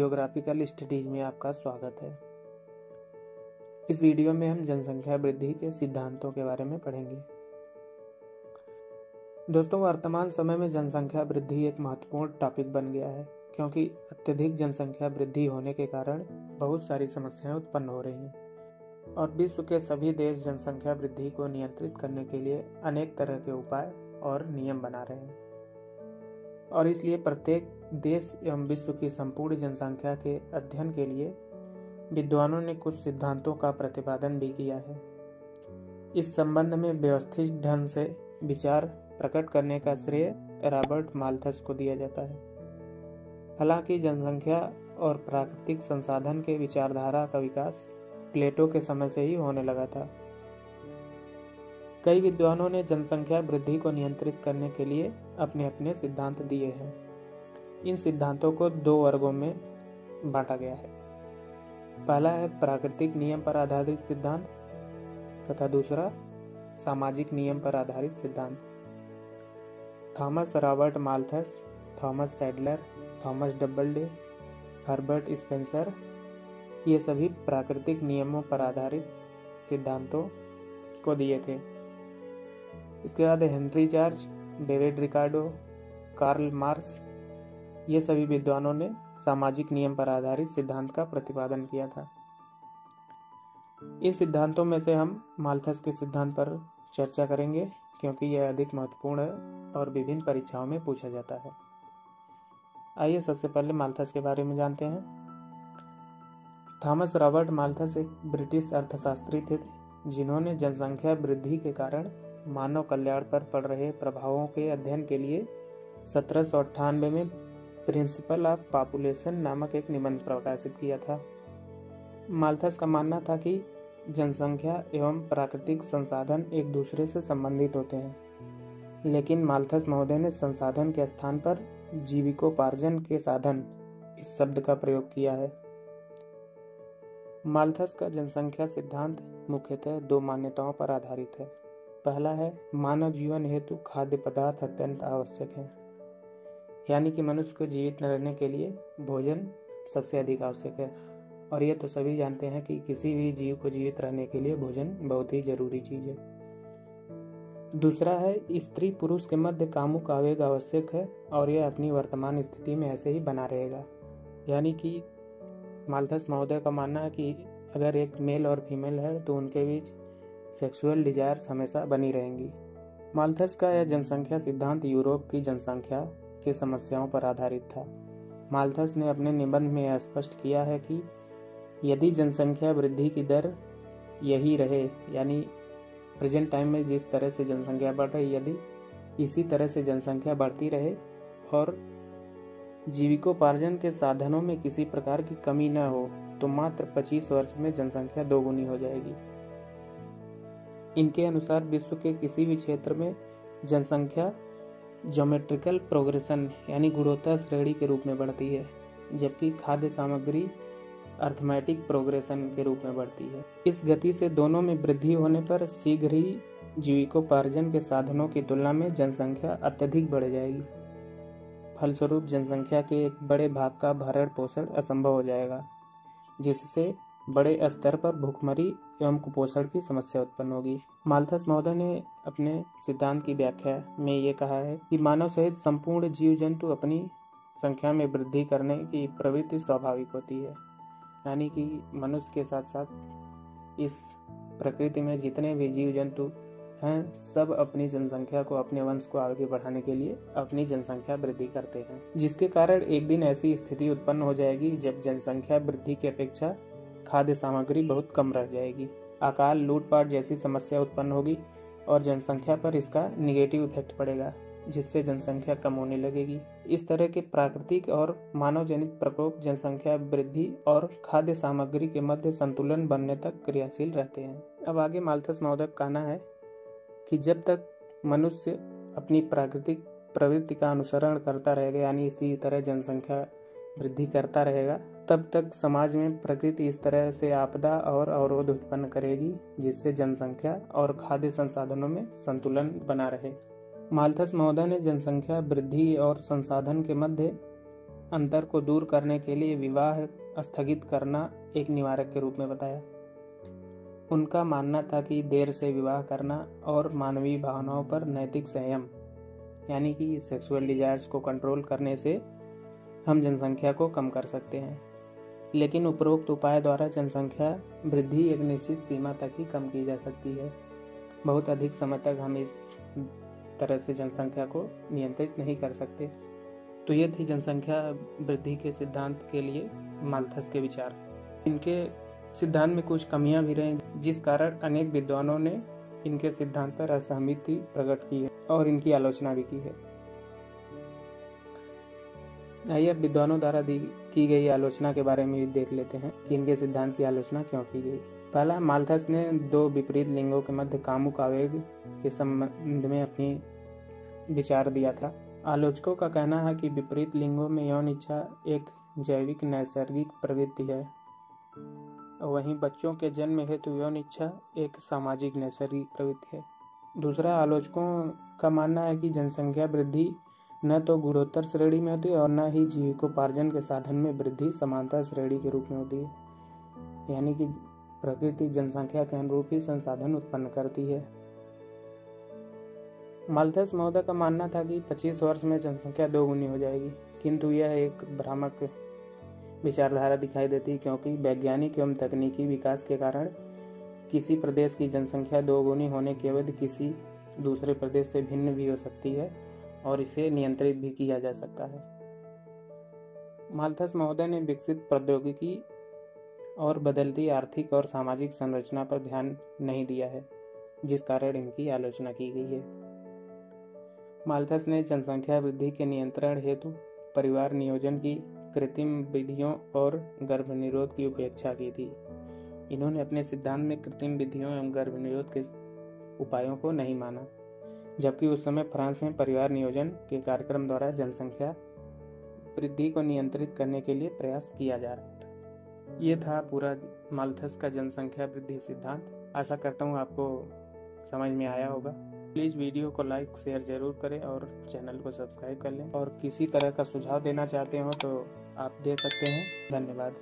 Geographical studies में आपका स्वागत है। इस वीडियो में हम जनसंख्या वृद्धि के सिद्धांतों के बारे में पढ़ेंगे। दोस्तों, वर्तमान समय में जनसंख्या वृद्धि एक महत्वपूर्ण टॉपिक बन गया है, क्योंकि अत्यधिक जनसंख्या वृद्धि होने के कारण बहुत सारी समस्याएं उत्पन्न हो रही हैं और विश्व के सभी देश जनसंख्या वृद्धि को नियंत्रित करने के लिए अनेक तरह के उपाय और नियम बना रहे हैं। और इसलिए प्रत्येक देश एवं विश्व की संपूर्ण जनसंख्या के अध्ययन के लिए विद्वानों ने कुछ सिद्धांतों का प्रतिपादन भी किया है। इस संबंध में व्यवस्थित ढंग से विचार प्रकट करने का श्रेय रॉबर्ट माल्थस को दिया जाता है। हालांकि जनसंख्या और प्राकृतिक संसाधन के विचारधारा का विकास प्लेटो के समय से ही होने लगा था। कई विद्वानों ने जनसंख्या वृद्धि को नियंत्रित करने के लिए अपने अपने सिद्धांत दिए हैं। इन सिद्धांतों को दो वर्गों में बांटा गया है। पहला है प्राकृतिक नियम पर आधारित सिद्धांत तथा दूसरा सामाजिक नियम पर आधारित सिद्धांत। Thomas Robert Malthus, Thomas Sadler, Thomas Doubleday, Herbert Spencer ये सभी प्राकृतिक नियमों पर आधारित सिद्धांतों को दिए थे। इसके बाद Henry George, David Ricardo, Karl Marx ये सभी विद्वानों ने सामाजिक नियम पर आधारित सिद्धांत का प्रतिपादन किया था। इन सिद्धांतों में से हम माल्थस के सिद्धांत पर चर्चा करेंगे, क्योंकि यह अधिक महत्वपूर्ण है और विभिन्न परीक्षाओं में पूछा जाता है। आइए सबसे पहले माल्थस के बारे में जानते हैं। थॉमस रॉबर्ट माल्थस एक ब्रिटिश अर्थशास्त्री थे, जिन्होंने जनसंख्या वृद्धि के कारण मानव कल्याण पर पड़ रहे प्रभावों के अध्ययन के लिए 1798 में प्रिंसिपल ऑफ पॉपुलेशन नामक एक निबंध प्रकाशित किया था। माल्थस का मानना था कि जनसंख्या एवं प्राकृतिक संसाधन एक दूसरे से संबंधित होते हैं, लेकिन माल्थस महोदय ने संसाधन के स्थान पर जीविकोपार्जन के साधन इस शब्द का प्रयोग किया है। माल्थस का जनसंख्या सिद्धांत मुख्यतः दो मान्यताओं पर आधारित है। पहला है मानव जीवन हेतु खाद्य पदार्थ अत्यंत आवश्यक है, यानी कि मनुष्य को जीवित रहने के लिए भोजन सबसे अधिक आवश्यक है। और यह तो सभी जानते हैं कि किसी भी जीव को जीवित रहने के लिए भोजन बहुत ही जरूरी चीज है। दूसरा है स्त्री पुरुष के मध्य कामुक आवेग आवश्यक है और यह अपनी वर्तमान स्थिति में ऐसे ही बना रहेगा। यानी कि माल्थस महोदय का मानना है कि अगर एक मेल और फीमेल है तो उनके बीच सेक्सुअल डिजायर्स हमेशा बनी रहेंगी। माल्थस का यह जनसंख्या सिद्धांत यूरोप की जनसंख्या की समस्याओं पर आधारित था। माल्थस ने अपने निबंध में यह स्पष्ट किया है कि यदि जनसंख्या वृद्धि की दर यही रहे, यानी प्रेजेंट टाइम में जिस तरह से जनसंख्या बढ़ रही, यदि इसी तरह से जनसंख्या बढ़ती रहे और जीविकोपार्जन के साधनों में किसी प्रकार की कमी न हो, तो मात्र 25 वर्ष में जनसंख्या दोगुनी हो जाएगी। इनके अनुसार विश्व के किसी भी क्षेत्र में जनसंख्या ज्योमेट्रिकल प्रोग्रेशन यानी गुणोत्तर श्रेणी के रूप में बढ़ती है, जबकि खाद्य सामग्री अर्थमेटिक प्रोग्रेशन के रूप में बढ़ती है। इस गति से दोनों में वृद्धि होने पर शीघ्र ही जीविकोपार्जन के साधनों की तुलना में जनसंख्या अत्यधिक बढ़ जाएगी। फलस्वरूप जनसंख्या के एक बड़े भाग का भरण पोषण असंभव हो जाएगा, जिससे बड़े स्तर पर भूखमरी एवं कुपोषण की समस्या उत्पन्न होगी। माल्थस महोदय ने अपने सिद्धांत की व्याख्या में ये कहा है कि मानव सहित संपूर्ण जीव जंतु अपनी संख्या में वृद्धि करने की प्रवृत्ति स्वाभाविक होती है। यानी कि मनुष्य के साथ साथ इस प्रकृति में जितने भी जीव जंतु हैं, सब अपनी जनसंख्या को, अपने वंश को आगे बढ़ाने के लिए अपनी जनसंख्या वृद्धि करते हैं, जिसके कारण एक दिन ऐसी स्थिति उत्पन्न हो जाएगी जब जनसंख्या वृद्धि की अपेक्षा खाद्य सामग्री बहुत कम रह जाएगी। अकाल, लूटपाट जैसी समस्या उत्पन्न होगी और जनसंख्या पर इसका निगेटिव इफेक्ट पड़ेगा, जिससे जनसंख्या कम होने लगेगी। इस तरह के प्राकृतिक और मानव जनित प्रकोप जनसंख्या वृद्धि और खाद्य सामग्री के मध्य संतुलन बनने तक क्रियाशील रहते हैं। अब आगे माल्थस महोदय का कहना है कि जब तक मनुष्य अपनी प्राकृतिक प्रवृत्ति का अनुसरण करता रहेगा, यानी इसी तरह जनसंख्या वृद्धि करता रहेगा, तब तक समाज में प्रकृति इस तरह से आपदा और अवरोध उत्पन्न करेगी, जिससे जनसंख्या और खाद्य संसाधनों में संतुलन बना रहे। माल्थस महोदय ने जनसंख्या वृद्धि और संसाधन के मध्य अंतर को दूर करने के लिए विवाह स्थगित करना एक निवारक के रूप में बताया। उनका मानना था कि देर से विवाह करना और मानवीय भावनाओं पर नैतिक संयम यानी कि सेक्सुअल डिजायर्स को कंट्रोल करने से हम जनसंख्या को कम कर सकते हैं, लेकिन उपरोक्त उपाय द्वारा जनसंख्या वृद्धि एक निश्चित सीमा तक ही कम की जा सकती है। बहुत अधिक समय तक हम इस तरह से जनसंख्या को नियंत्रित नहीं कर सकते। तो ये थी जनसंख्या वृद्धि के सिद्धांत के लिए माल्थस के विचार। इनके सिद्धांत में कुछ कमियां भी रही, जिस कारण अनेक विद्वानों ने इनके सिद्धांत पर असहमति प्रकट की है और इनकी आलोचना भी की है। आइए अब विद्वानों द्वारा की गई आलोचना के बारे में भी देख लेते हैं कि इनके सिद्धांत की आलोचना क्यों की गई। पहला, माल्थस ने दो विपरीत लिंगों के मध्य कामुक आवेग के संबंध में अपनी विचार दिया था। आलोचकों का कहना है कि विपरीत लिंगों में यौन इच्छा एक जैविक नैसर्गिक प्रवृत्ति है, वहीं बच्चों के जन्म हेतु यौन इच्छा एक सामाजिक नैसर्गिक प्रवृत्ति है। दूसरा, आलोचकों का मानना है कि जनसंख्या वृद्धि न तो गुणोत्तर श्रेणी में होती है और न ही जीविकोपार्जन के साधन में वृद्धि समांतर श्रेणी के रूप में होती है, यानी कि प्रकृति जनसंख्या के अनुरूप ही संसाधन उत्पन्न करती है। माल्थस महोदय का मानना था कि 25 वर्ष में जनसंख्या दोगुनी हो जाएगी, किंतु यह एक भ्रामक विचारधारा दिखाई देती है, क्योंकि वैज्ञानिक एवं तकनीकी विकास के कारण किसी प्रदेश की जनसंख्या दोगुनी होने के अवधि किसी दूसरे प्रदेश से भिन्न भी हो सकती है और इसे नियंत्रित भी किया जा सकता है। माल्थस महोदय ने विकसित प्रौद्योगिकी और बदलती आर्थिक और सामाजिक संरचना पर ध्यान नहीं दिया है, जिस कारण इनकी आलोचना की गई है। माल्थस ने जनसंख्या वृद्धि के नियंत्रण हेतु परिवार नियोजन की कृत्रिम विधियों और गर्भनिरोध की उपेक्षा की थी। इन्होंने अपने सिद्धांत में कृत्रिम विधियों एवं गर्भनिरोध के उपायों को नहीं माना, जबकि उस समय फ्रांस में परिवार नियोजन के कार्यक्रम द्वारा जनसंख्या वृद्धि को नियंत्रित करने के लिए प्रयास किया जा रहा था। ये था पूरा माल्थस का जनसंख्या वृद्धि सिद्धांत। आशा करता हूँ आपको समझ में आया होगा। प्लीज़ वीडियो को लाइक शेयर जरूर करें और चैनल को सब्सक्राइब कर लें, और किसी तरह का सुझाव देना चाहते हो तो आप दे सकते हैं। धन्यवाद।